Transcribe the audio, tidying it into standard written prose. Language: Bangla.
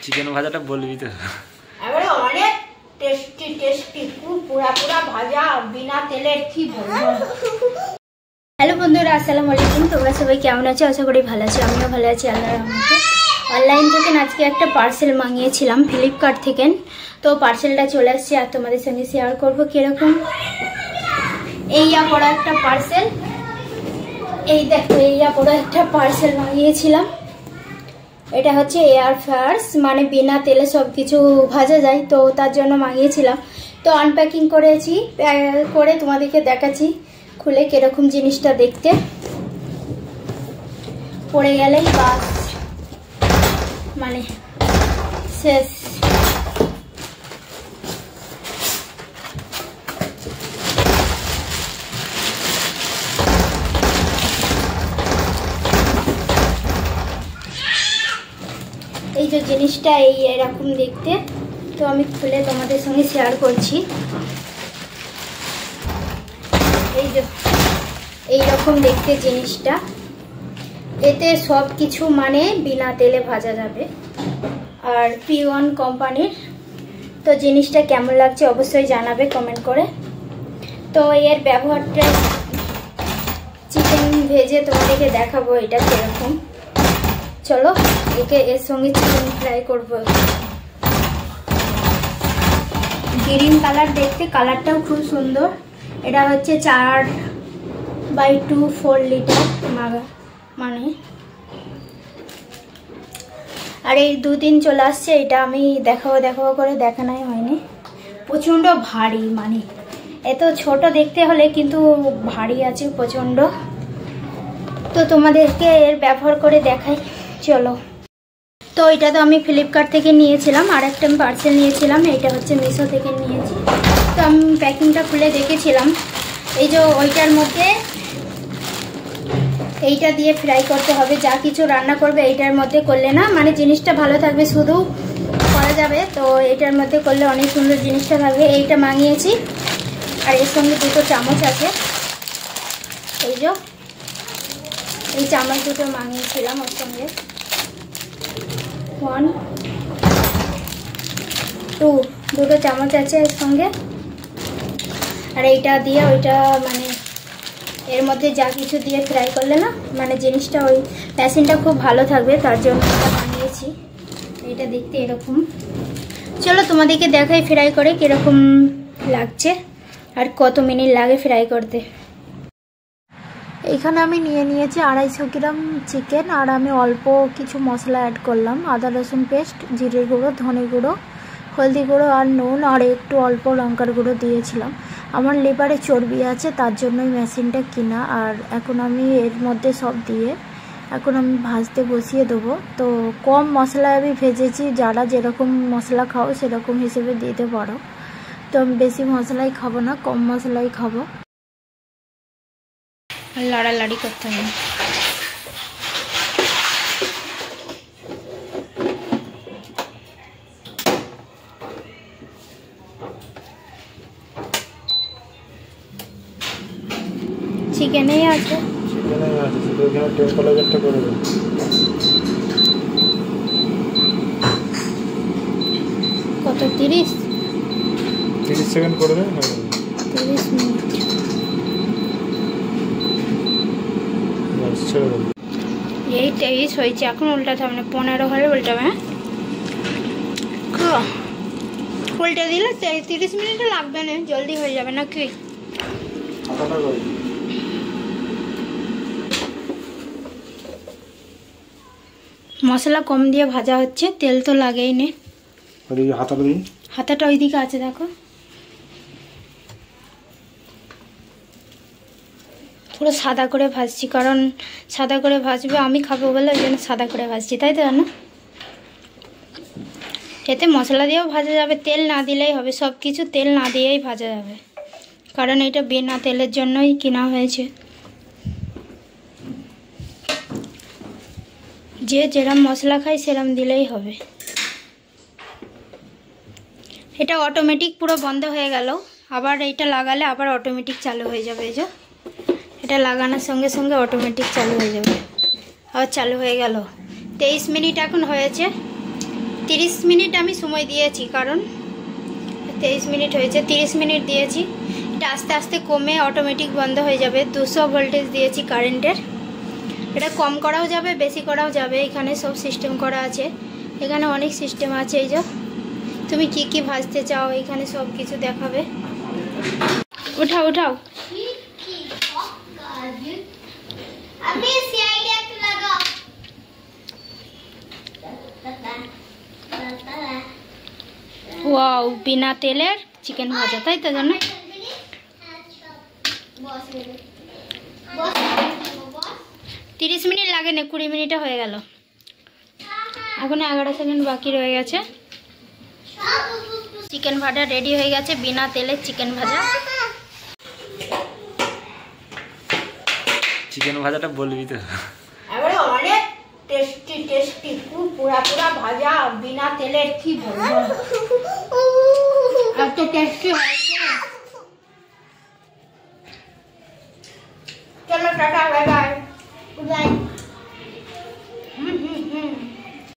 চিকেন ভাজাটা বলবি তো এবারে অনেক টেস্টি টেস্টি পুরা পুরা ভাজা বিনা তেলের কি বলবো। হ্যালো বন্ধুরা, আসসালামু আলাইকুম। তোমরা সবাই কেমন আছো? আশা করি ভালো আছো। আমিও ভালো আছি আল্লাহর রহমতে। অনলাইন থেকে আজকে একটা পার্সেল মাঙিয়েছিলাম ফ্লিপকার্ট থেকে। তো পার্সেলটা চলে আসছে আর তোমাদের সঙ্গে শেয়ার করবো কিরকম। এই বড় একটা পার্সেল, এই দেখো এই বড় একটা পার্সেল মাঙিয়েছিলাম। এটা হচ্ছে এয়ার ফ্রায়ার্স, মানে বিনা তেলে সব কিছু ভাজা যায়, তো তার জন্য মাঙিয়েছিলাম। তো আনপ্যাকিং করেছি, করে তোমাদেরকে দেখাচ্ছি খুলে কিরকম জিনিসটা দেখতে। পড়ে গেলেই বাস মানে শেষ। এই যে জিনিসটা এরকম দেখতে, তো আমি খুলে তোমাদের সঙ্গে শেয়ার করছি। এই যে এইরকম দেখতে জিনিসটা, এতে সব কিছু মানে বিনা তেলে ভাজা যাবে আর P1 কোম্পানির। তো জিনিসটা কেমন লাগছে অবশ্যই জানাবে কমেন্ট করে। তো এর ব্যবহারটা চিকেন ভেজে তোমাদেরকে দেখাবো এটা কিরকম। চলো এর সঙ্গে চিকেন ফ্রাই করবো। গ্রিন কালার দেখতে, কালারটাও খুব সুন্দর। এটা হচ্ছে 4/2 4 লিটার মানে, আর এই 2-3 চলে আসছে। এটা আমি দেখাবো করে দেখানোই হয়নি। প্রচন্ড ভারী, মানে এত ছোট দেখতে হলে কিন্তু ভারী আছে প্রচন্ড। তো তোমাদেরকে এর ব্যবহার করে দেখাই, চলো। তো এটা তো আমি ফ্লিপকার্ট থেকে নিয়েছিলাম, আর একটা আমি পার্সেল নিয়েছিলাম, এটা হচ্ছে মিশো থেকে নিয়েছি। তো আমি প্যাকিংটা খুলে দেখেছিলাম। এই যে ওইটার মধ্যে এইটা দিয়ে ফ্রাই করতে হবে, যা কিছু রান্না করবে এইটার মধ্যে করলে না মানে জিনিসটা ভালো থাকবে, শুধু করা যাবে। তো এইটার মধ্যে করলে অনেক সুন্দর জিনিসটা থাকবে। এইটা মাঙিয়েছি, আর এর সঙ্গে 2টো চামচ আছে। এই যে এই চামচ 2টো মাঙিয়েছিলাম, ওর সঙ্গে 1 2 2টো চামচ আছে এর সঙ্গে। আর এইটা দিয়ে ওইটা মানে এর মধ্যে যা কিছু দিয়ে ফ্রাই করলে না মানে জিনিসটা ওই মেশিনটা খুব ভালো থাকবে, তার জন্য এটা বানিয়েছি। এটা দেখতে এরকম। চলো তোমাদেরকে দেখাই ফ্রাই করে কিরকম লাগছে আর কত মিনিট লাগে ফ্রাই করতে। এখানে আমি নিয়েছি 250 গ্রাম চিকেন, আর আমি অল্প কিছু মশলা অ্যাড করলাম। আদা রসুন পেস্ট, জিরে গুঁড়ো, ধনে গুঁড়ো, হলদি গুঁড়ো আর নুন, আর একটু অল্প লঙ্কার গুঁড়ো দিয়েছিলাম। আমার লিভারে চর্বি আছে, তার জন্যই মেশিনটা কিনা। আর এখন আমি এর মধ্যে সব দিয়ে এখন আমি ভাজতে বসিয়ে দেবো। তো কম মশলায় আমি ভেজেছি, যারা যেরকম মশলা খাও সেরকম হিসেবে দিতে পারো। তো আমি বেশি মশলাই খাবো না, কম মশলাই খাবো। লাড়ালাড়ি করতে হবে। চিকেনেই আছে, শুধু এখানে টেম্পারেচারটা করে দেব। কত 30 সেকেন্ড করে দেব, 30 মিনিট। এই 23 হয়েছে, এখন উল্টাতে হবে না, 15 হলে উল্টাবে। হ্যাঁ উল্টে দিলে 30 মিনিটও লাগবে না, জলদি হয়ে যাবে নাকি। মশলা কম দিয়ে ভাজা হচ্ছে, তেল তো লাগেই নে। হাতাটা ওইদিকে আছে দেখো। পুরো সাদা করে ভাজছি, কারণ সাদা করে ভাজবে, আমি খাবো বলে ওই জন্য সাদা করে ভাজছি, তাই তো না? এতে মশলা দিয়েও ভাজা যাবে, তেল না দিলেই হবে। সব কিছু তেল না দিয়েই ভাজা যাবে, কারণ এটা বিনা তেলের জন্যই কেনা হয়েছে। যে যেরম মশলা খায় সেরম দিলেই হবে। এটা অটোমেটিক পুরো বন্ধ হয়ে গেল, আবার এইটা লাগালে আবার অটোমেটিক চালু হয়ে যাবে। এই যে এটা লাগানোর সঙ্গে সঙ্গে অটোমেটিক চালু হয়ে যাবে। আবার চালু হয়ে গেল। 23 মিনিট এখন হয়েছে। 30 মিনিট আমি সময় দিয়েছি, কারণ 23 মিনিট হয়েছে, 30 মিনিট দিয়েছি। এটা আস্তে আস্তে কমে অটোমেটিক বন্ধ হয়ে যাবে। 200 ভোল্টেজ দিয়েছি কারেন্টের। এটা কম করাও যাবে, বেশি করাও যাবে। এখানে সব সিস্টেম করা আছে, এখানে অনেক সিস্টেম আছে। এই যে তুমি কি কি ভাজতে চাও এখানে সব কিছু দেখাবে। উঠাও উঠাও। ওয়াও, বিনা তেলের চিকেন ভাজা, তাই তো জানো? 30 মিনিট লাগে না, 20 মিনিটে হয়ে গেল। এখন 11 সেকেন্ড বাকি রয়ে গেছে। চিকেন ভাজা রেডি হয়ে গেছে, বিনা তেলের চিকেন ভাজা। চিকেন ভাজাটা বলবি তো? এবারে অনেক টেস্টি টেস্টি পুরা পুরা ভাজা, বিনা তেলের। কি বলবো, এত টেস্টি হয়েছে। চলো টাটা, বাই বাই।